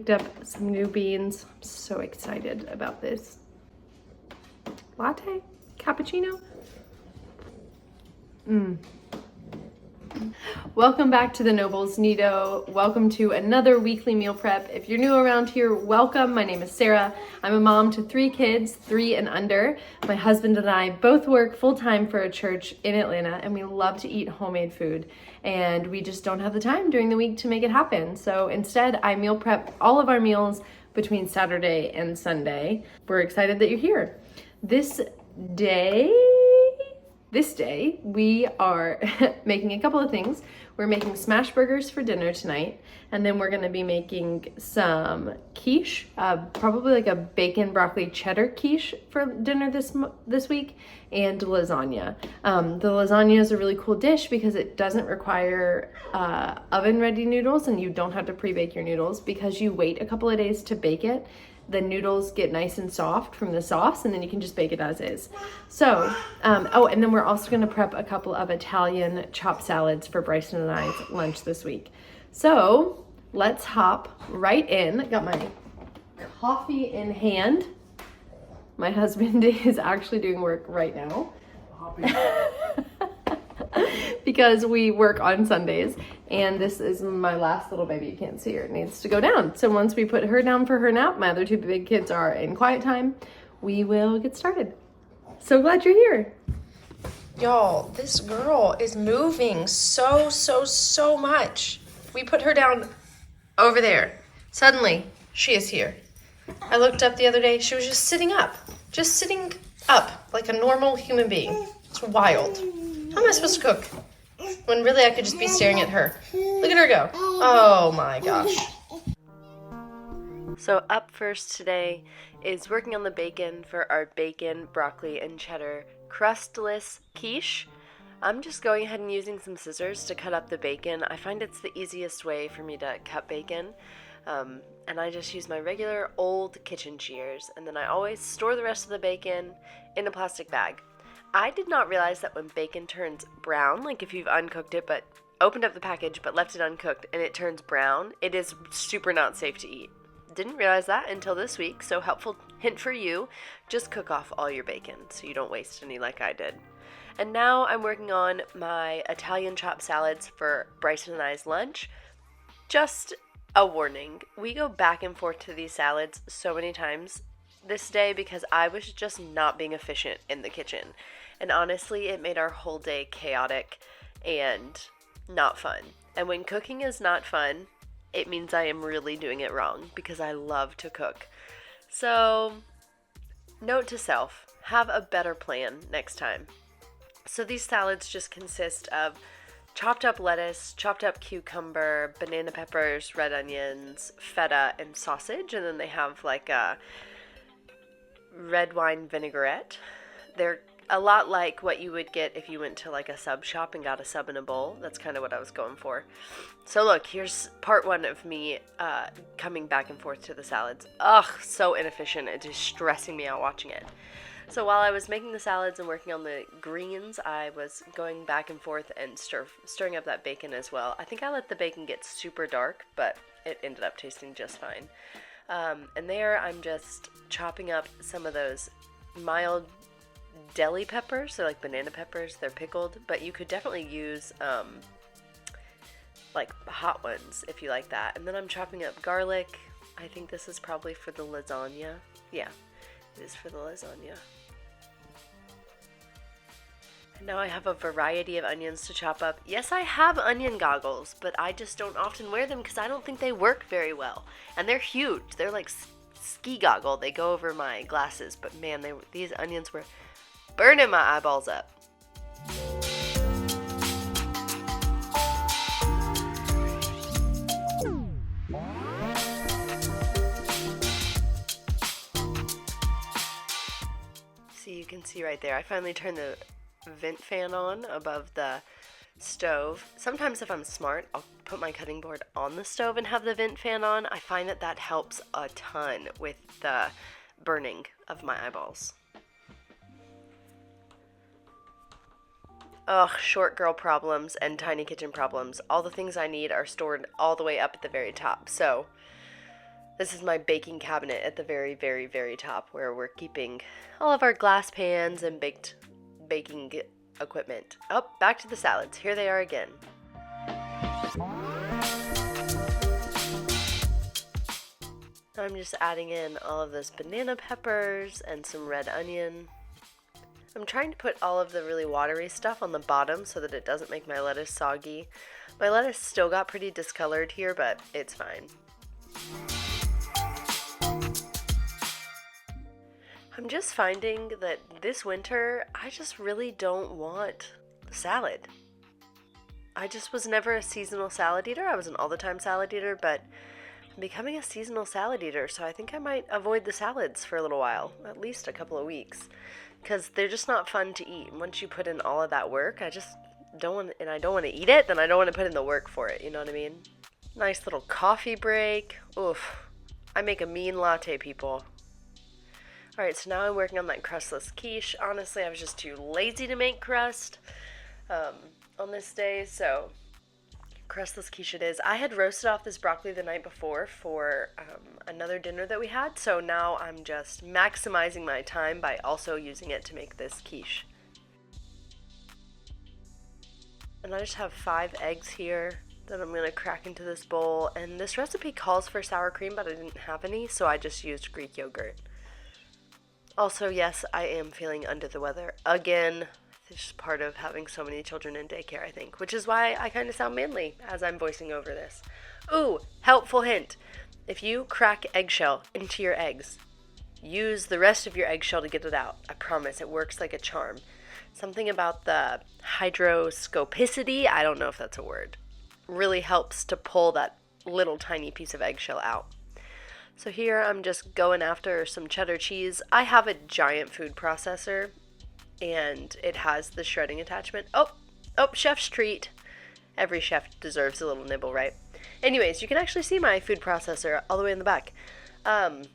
picked up some new beans. I'm so excited about this. Latte? Cappuccino? Welcome back to the Nobles Nido. Welcome to another weekly meal prep. If you're new around here, welcome. My name is Sarah. I'm a mom to 3 kids, 3 and under. My husband and I both work full-time for a church in Atlanta, and we love to eat homemade food. And we just don't have the time during the week to make it happen. So instead, I meal prep all of our meals between Saturday and Sunday. We're excited that you're here. This day, we are making a couple of things. We're making smash burgers for dinner tonight, and then we're gonna be making some quiche, probably like a bacon broccoli cheddar quiche for dinner this week, and lasagna. The lasagna is a really cool dish because it doesn't require oven-ready noodles, and you don't have to pre-bake your noodles because you wait a couple of days to bake it. The noodles get nice and soft from the sauce, and then you can just bake it as is. So, and then we're also gonna prep a couple of Italian chopped salads for Bryson and I's lunch this week. So, let's hop right in. I got my coffee in hand. My husband is actually doing work right now. Because we work on Sundays, and this is my last little baby. You can't see her, it needs to go down. So once we put her down for her nap, my other 2 big kids are in quiet time, we will get started. So glad you're here. Y'all, this girl is moving so much. We put her down over there. Suddenly, she is here. I looked up the other day, she was just sitting up like a normal human being. It's wild. How am I supposed to cook when really I could just be staring at her? Look at her go. Oh my gosh. So up first today is working on the bacon for our bacon, broccoli, and cheddar crustless quiche. I'm just going ahead and using some scissors to cut up the bacon. I find it's the easiest way for me to cut bacon. And I just use my regular old kitchen shears, and then I always store the rest of the bacon in a plastic bag. I did not realize that when bacon turns brown, like if you've uncooked it but opened up the package but left it uncooked and it turns brown, it is super not safe to eat. Didn't realize that until this week, so helpful hint for you, just cook off all your bacon so you don't waste any like I did. And now I'm working on my Italian chopped salads for Bryson and I's lunch. Just a warning, we go back and forth to these salads so many times this day because I was just not being efficient in the kitchen. And honestly, it made our whole day chaotic and not fun. And when cooking is not fun, it means I am really doing it wrong because I love to cook. So, note to self, have a better plan next time. So these salads just consist of chopped up lettuce, chopped up cucumber, banana peppers, red onions, feta, and sausage. And then they have like a red wine vinaigrette. They're a lot like what you would get if you went to like a sub shop and got a sub in a bowl. That's kind of what I was going for. So look, here's part 1 of me coming back and forth to the salads. Ugh, so inefficient. It is stressing me out watching it. So while I was making the salads and working on the greens, I was going back and forth and stirring up that bacon as well. I think I let the bacon get super dark, but it ended up tasting just fine. And there I'm just chopping up some of those mild deli peppers. They're like banana peppers. They're pickled, but you could definitely use like hot ones if you like that. And then I'm chopping up garlic. I think this is probably for the lasagna. Yeah, it is for the lasagna. And now I have a variety of onions to chop up. Yes, I have onion goggles, but I just don't often wear them because I don't think they work very well. And they're huge. They're like ski goggle. They go over my glasses, but man, these onions were burning my eyeballs up. See, you can see right there. I finally turned the vent fan on above the stove. Sometimes if I'm smart, I'll put my cutting board on the stove and have the vent fan on. I find that helps a ton with the burning of my eyeballs. Ugh, short girl problems and tiny kitchen problems. All the things I need are stored all the way up at the very top. So This is my baking cabinet at the very, very, very top where we're keeping all of our glass pans and baking equipment. Oh, back to the salads. Here they are again. I'm just adding in all of those banana peppers and some red onion. I'm trying to put all of the really watery stuff on the bottom so that it doesn't make my lettuce soggy. My lettuce still got pretty discolored here, but it's fine. I'm just finding that this winter, I just really don't want salad. I just was never a seasonal salad eater. I was an all-the-time salad eater, but I'm becoming a seasonal salad eater, so I think I might avoid the salads for a little while, at least a couple of weeks, because they're just not fun to eat. And once you put in all of that work, I just don't want, and I don't want to eat it, then I don't want to put in the work for it, you know what I mean? Nice little coffee break. Oof. I make a mean latte, people. Alright, so now I'm working on that crustless quiche. Honestly, I was just too lazy to make crust on this day, so crustless quiche it is. I had roasted off this broccoli the night before for another dinner that we had, so now I'm just maximizing my time by also using it to make this quiche. And I just have 5 eggs here that I'm going to crack into this bowl, and this recipe calls for sour cream, but I didn't have any, so I just used Greek yogurt. Also, yes, I am feeling under the weather again. It's just part of having so many children in daycare, I think, which is why I kind of sound manly as I'm voicing over this. Ooh, helpful hint. If you crack eggshell into your eggs, use the rest of your eggshell to get it out. I promise, it works like a charm. Something about the hydroscopicity, I don't know if that's a word, really helps to pull that little tiny piece of eggshell out. So here I'm just going after some cheddar cheese. I have a giant food processor, and it has the shredding attachment. Oh, chef's treat. Every chef deserves a little nibble, right? Anyways, you can actually see my food processor all the way in the back. And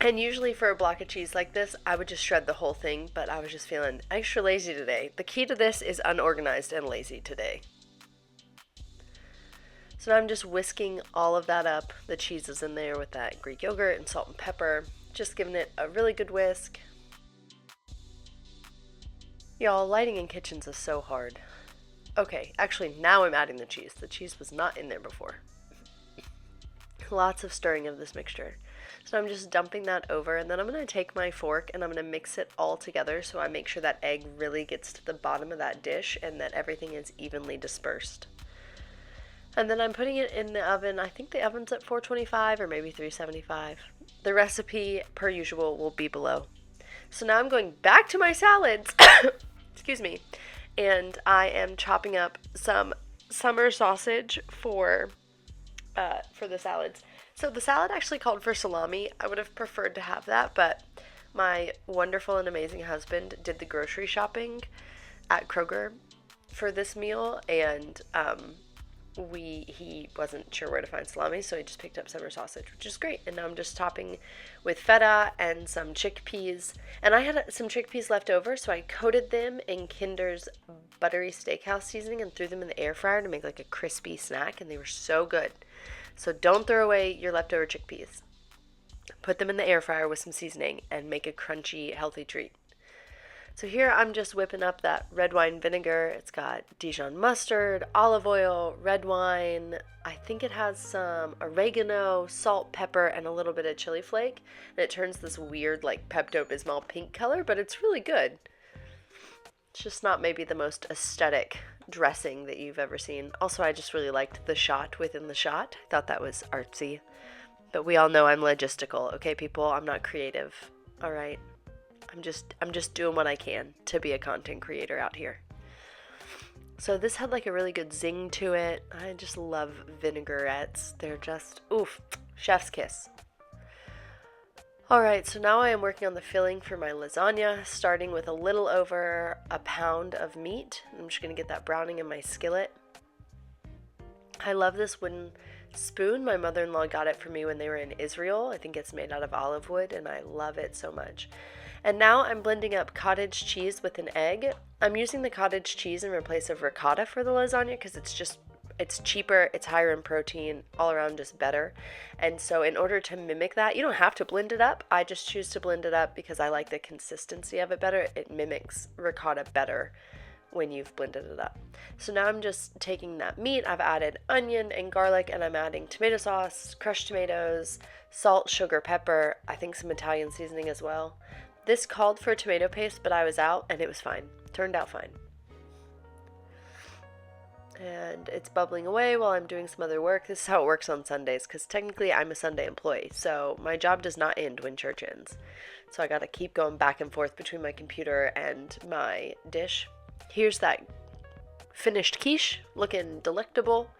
usually for a block of cheese like this, I would just shred the whole thing, but I was just feeling extra lazy today. The key to this is unorganized and lazy today. So now I'm just whisking all of that up. The cheese is in there with that Greek yogurt and salt and pepper. Just giving it a really good whisk. Y'all, lighting in kitchens is so hard. Okay, actually now I'm adding the cheese. The cheese was not in there before. Lots of stirring of this mixture. So I'm just dumping that over, and then I'm going to take my fork and I'm going to mix it all together so I make sure that egg really gets to the bottom of that dish and that everything is evenly dispersed. And then I'm putting it in the oven. I think the oven's at 425 or maybe 375. The recipe, per usual, will be below. So now I'm going back to my salads. Excuse me. And I am chopping up some summer sausage for the salads. So the salad actually called for salami. I would have preferred to have that, but my wonderful and amazing husband did the grocery shopping at Kroger for this meal, and he wasn't sure where to find salami, so he just picked up summer sausage, which is great. And now I'm just topping with feta and some chickpeas. And I had some chickpeas left over, so I coated them in Kinder's buttery steakhouse seasoning and threw them in the air fryer to make like a crispy snack, and they were so good. So don't throw away your leftover chickpeas. Put them in the air fryer with some seasoning and make a crunchy, healthy treat. So here I'm just whipping up that red wine vinegar. It's got Dijon mustard, olive oil, red wine. I think it has some oregano, salt, pepper, and a little bit of chili flake. And it turns this weird like Pepto-Bismol pink color, but it's really good. It's just not maybe the most aesthetic dressing that you've ever seen. Also, I just really liked the shot within the shot. I thought that was artsy. But we all know I'm logistical, okay, people? I'm not creative, all right? I'm just doing what I can to be a content creator out here. So this had like a really good zing to it. I just love vinaigrettes. They're just, oof, chef's kiss. Alright, so now I am working on the filling for my lasagna, starting with a little over a pound of meat. I'm just going to get that browning in my skillet. I love this wooden spoon. My mother-in-law got it for me when they were in Israel. I think it's made out of olive wood, and I love it so much. And now I'm blending up cottage cheese with an egg. I'm using the cottage cheese in place of ricotta for the lasagna because it's just It's cheaper, it's higher in protein, all around just better. And so in order to mimic that, you don't have to blend it up. I just choose to blend it up because I like the consistency of it better. It mimics ricotta better when you've blended it up. So now I'm just taking that meat, I've added onion and garlic, and I'm adding tomato sauce, crushed tomatoes, salt, sugar, pepper, I think some Italian seasoning as well. This called for tomato paste, but I was out and it was fine. Turned out fine. And it's bubbling away while I'm doing some other work. This is how it works on Sundays, because technically I'm a Sunday employee, so my job does not end when church ends. So I gotta keep going back and forth between my computer and my dish. Here's that finished quiche, looking delectable.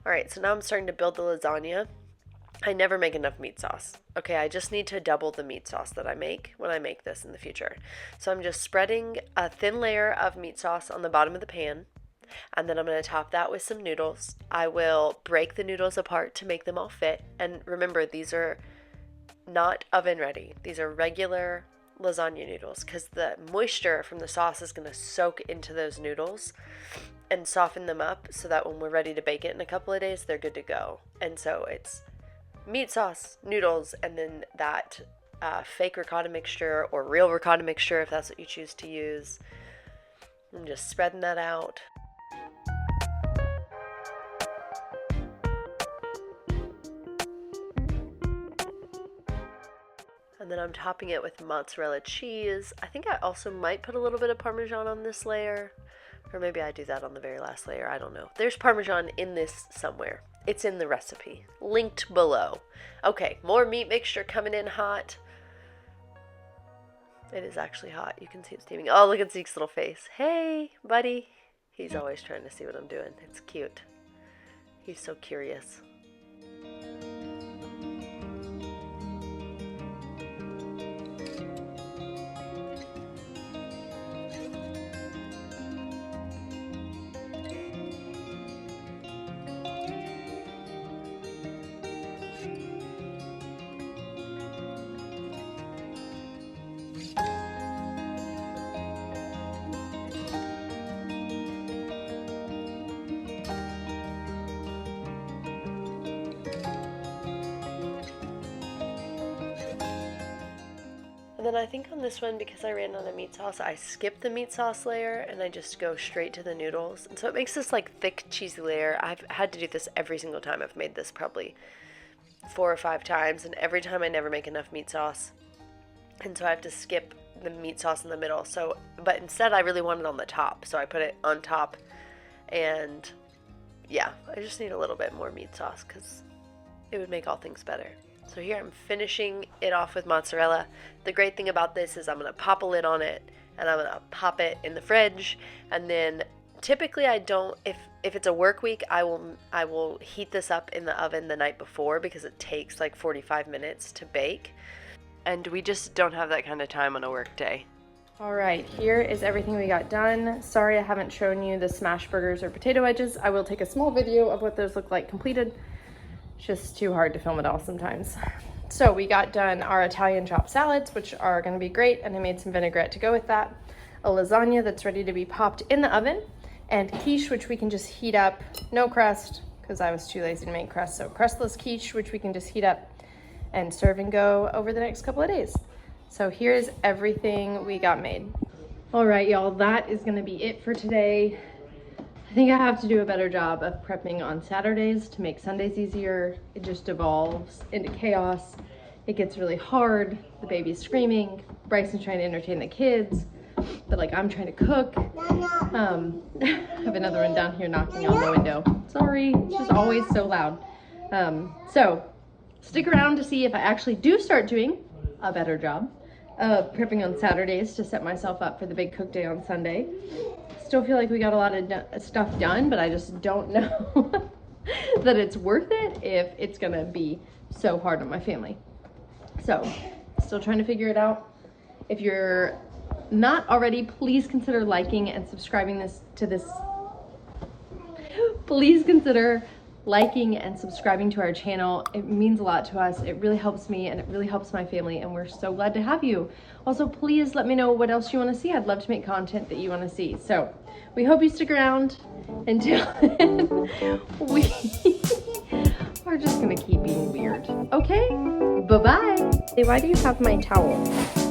Alright, so now I'm starting to build the lasagna. I never make enough meat sauce. Okay, I just need to double the meat sauce that I make when I make this in the future. So I'm just spreading a thin layer of meat sauce on the bottom of the pan, and then I'm going to top that with some noodles. I will break the noodles apart to make them all fit. And remember, these are not oven ready. These are regular lasagna noodles, because the moisture from the sauce is going to soak into those noodles and soften them up so that when we're ready to bake it in a couple of days, they're good to go. And so it's meat sauce, noodles, and then that fake ricotta mixture or real ricotta mixture if that's what you choose to use. I'm just spreading that out. And then I'm topping it with mozzarella cheese. I think I also might put a little bit of Parmesan on this layer. Or maybe I do that on the very last layer. I don't know. There's Parmesan in this somewhere. It's in the recipe. Linked below. Okay, more meat mixture coming in hot. It is actually hot. You can see it steaming. Oh, look at Zeke's little face. Hey, buddy. He's always trying to see what I'm doing. It's cute. He's so curious. And then I think on this one, because I ran out of meat sauce, I skipped the meat sauce layer and I just go straight to the noodles. And so it makes this like thick, cheesy layer. I've had to do this every single time. I've made this probably 4 or 5 times, and every time I never make enough meat sauce. And so I have to skip the meat sauce in the middle. So, but instead I really want it on the top. So I put it on top, and yeah, I just need a little bit more meat sauce because it would make all things better. So here I'm finishing it off with mozzarella. The great thing about this is I'm going to pop a lid on it and I'm going to pop it in the fridge. And then typically I don't, if it's a work week, I will heat this up in the oven the night before because it takes like 45 minutes to bake. And we just don't have that kind of time on a work day. All right, here is everything we got done. Sorry I haven't shown you the smash burgers or potato wedges. I will take a small video of what those look like completed. It's just too hard to film it all sometimes. So we got done our Italian chopped salads, which are gonna be great, and I made some vinaigrette to go with that. A lasagna that's ready to be popped in the oven, and quiche, which we can just heat up. No crust, because I was too lazy to make crust, so crustless quiche, which we can just heat up and serve and go over the next couple of days. So here's everything we got made. All right, y'all, that is gonna be it for today. I think I have to do a better job of prepping on Saturdays to make Sundays easier. It just devolves into chaos. It gets really hard. The baby's screaming. Bryson's trying to entertain the kids, but like I'm trying to cook. I have another one down here knocking on the window. Sorry, it's just always so loud. So stick around to see if I actually do start doing a better job of prepping on Saturdays to set myself up for the big cook day on Sunday. Still feel like we got a lot of stuff done, but I just don't know that it's worth it if it's gonna be so hard on my family. So still trying to figure it out. If you're not already, please consider liking and subscribing to this. Please consider liking and subscribing to our channel. It means a lot to us. It really helps me and it really helps my family, and we're so glad to have you. Also, please let me know what else you want to see. I'd love to make content that you want to see. So we hope you stick around. Until then, we are just gonna keep being weird. Okay? Bye-bye. Why do you have my towel?